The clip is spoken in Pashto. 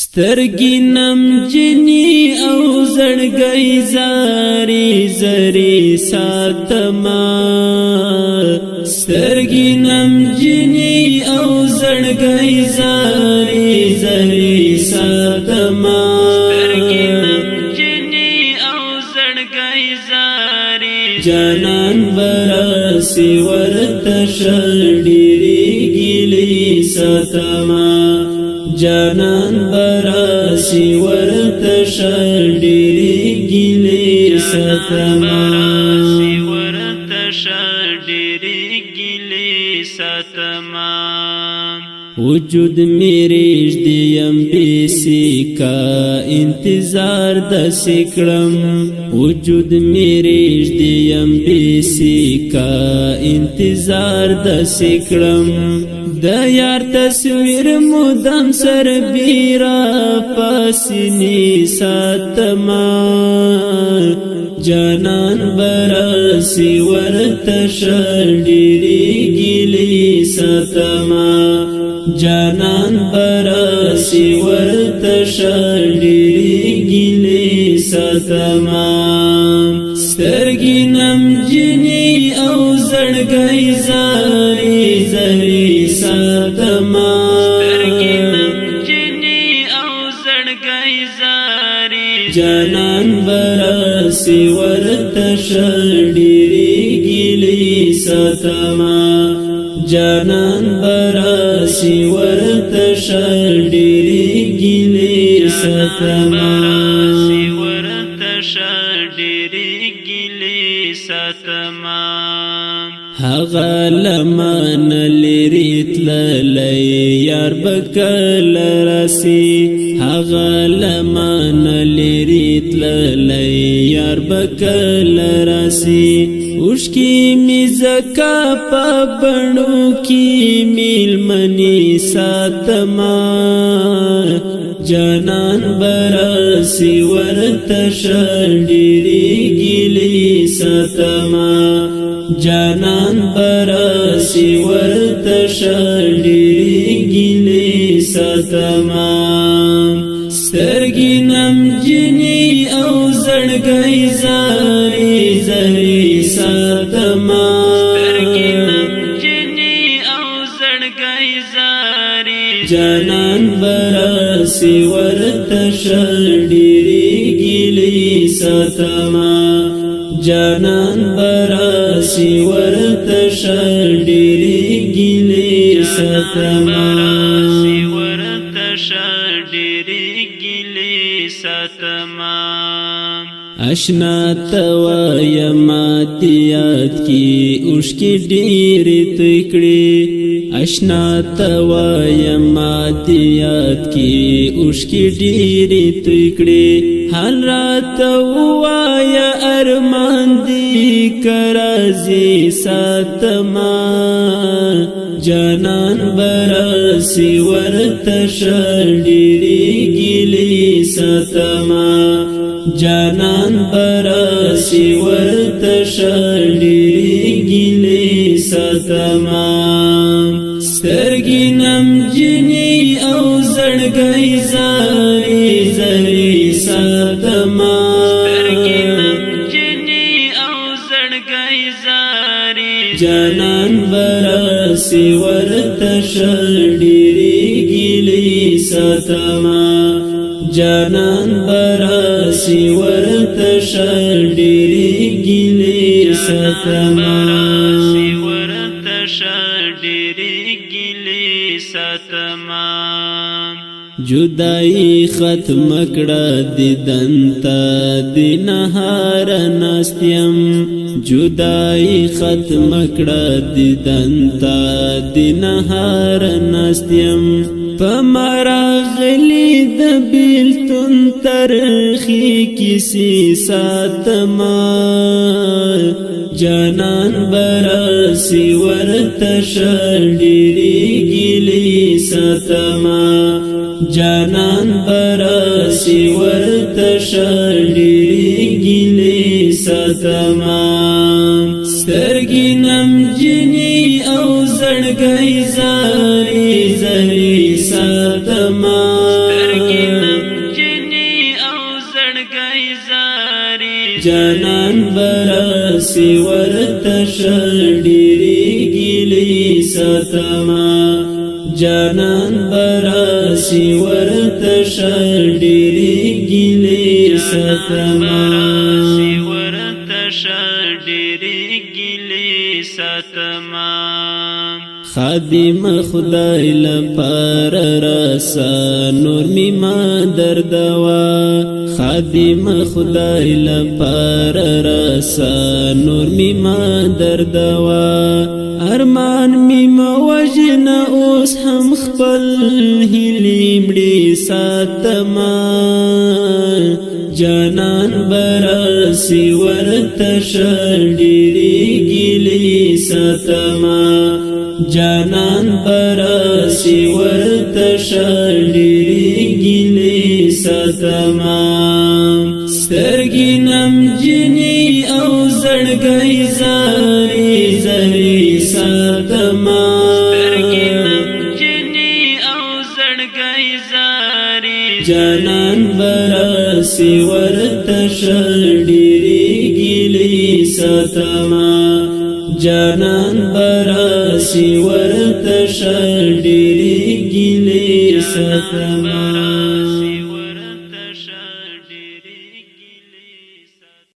سترګې نمجنې او زړګی زارې زرې ساتما سترګې نمجنې او زړګی زارې زرې ساتما سترګې نمجنې او زړګی زارې جانان براسي ورته ډېرې ګیلې ساتما جانان براسي ورته ډېرې ګیلې ساتما وجود میرے دیم بیسی کا انتظار د سکړم وجود میرے دیم بیسی کا انتظار د سکړم د یار تصویر مدام سر بیرا پاسنی ساتما جانان براسی ورته ډېرې ګیلې ساتما جانان براسی ورته ډېرې ګیلې ساتما سترګې نمجنې او زړګی زارې زرې ساتما سترګې نمجنې او زړګی زارې جانان براسی ورته ډېرې ګیلې ساتما جانان براسی ورته ډېرې ګیلې ساتما هغه لمن لري تللی یار بکل راسي هغه لمن لري تللی یار بکل راسي اوشکی می زکا پبنو کی میلمنی ساتما جانان براسی ورته ډېرې ګیلې ساتما جانان براسی ورته ډېرې ګیلې ساتما سترګې نمجنې او زړګی زارې زرې ساتما سترګې نمجنې او زړګی زارې جانان براسی ورته ډېرې ګیلې ساتما جانان براسی ورته ډېرې ګیلې ساتما اشنا توایا ماتیات کی اوشکی ډېرې تکړې اشنا توایا ماتیات کی اوشکی ډېرې تکړې حال رات وایا ارمان دی کرازي ساتما جانان براسی ورته ډېرې ګیلې ساتما جانان براسی ورته ډېرې ګیلې ساتما سترګې نمجنې او زړګی زارې زرې ساتما سترګې نمجنې او زړګی زارې جانان براسی ورته ډېرې ګیلې ساتما جانان براسی ورته ډېرې ګیلې ساتما جدائی ختم کړه دیدن تا د نهار ناستیم جدائی ختم کړه دیدن تا د نهار ناستیم پمراغلی د بیلتون ترخی کسی ساتما جانان براسی ورته ډېرې ګیلې ساتما جانان براسی ورته ډېرې ګیلې ساتما سترګې نمجنې او زړګی زارې زرې ساتما جانان براسی ورتشل ډیری ګیلی ساتما جانان براسی ورتشل ډیری ګیلی ساتما خادم خدای لپار راسا نور می ما دردوا خادم خدای لپار راسا نور می ما دردوا ارمان می ما وجنا اوس هم خپل هلی مړي ساتما جانان براسی ورتشل ډیری ګیلی ساتما جانان براسی ورتشل ډیری ګیلی ساتما سترګې نمجنې او زړګی زاری زری ساتما جانان براسی ورتشل ډیری ګیلی ساتما جانان براسی ورتشل ډیری ګیلی ساتما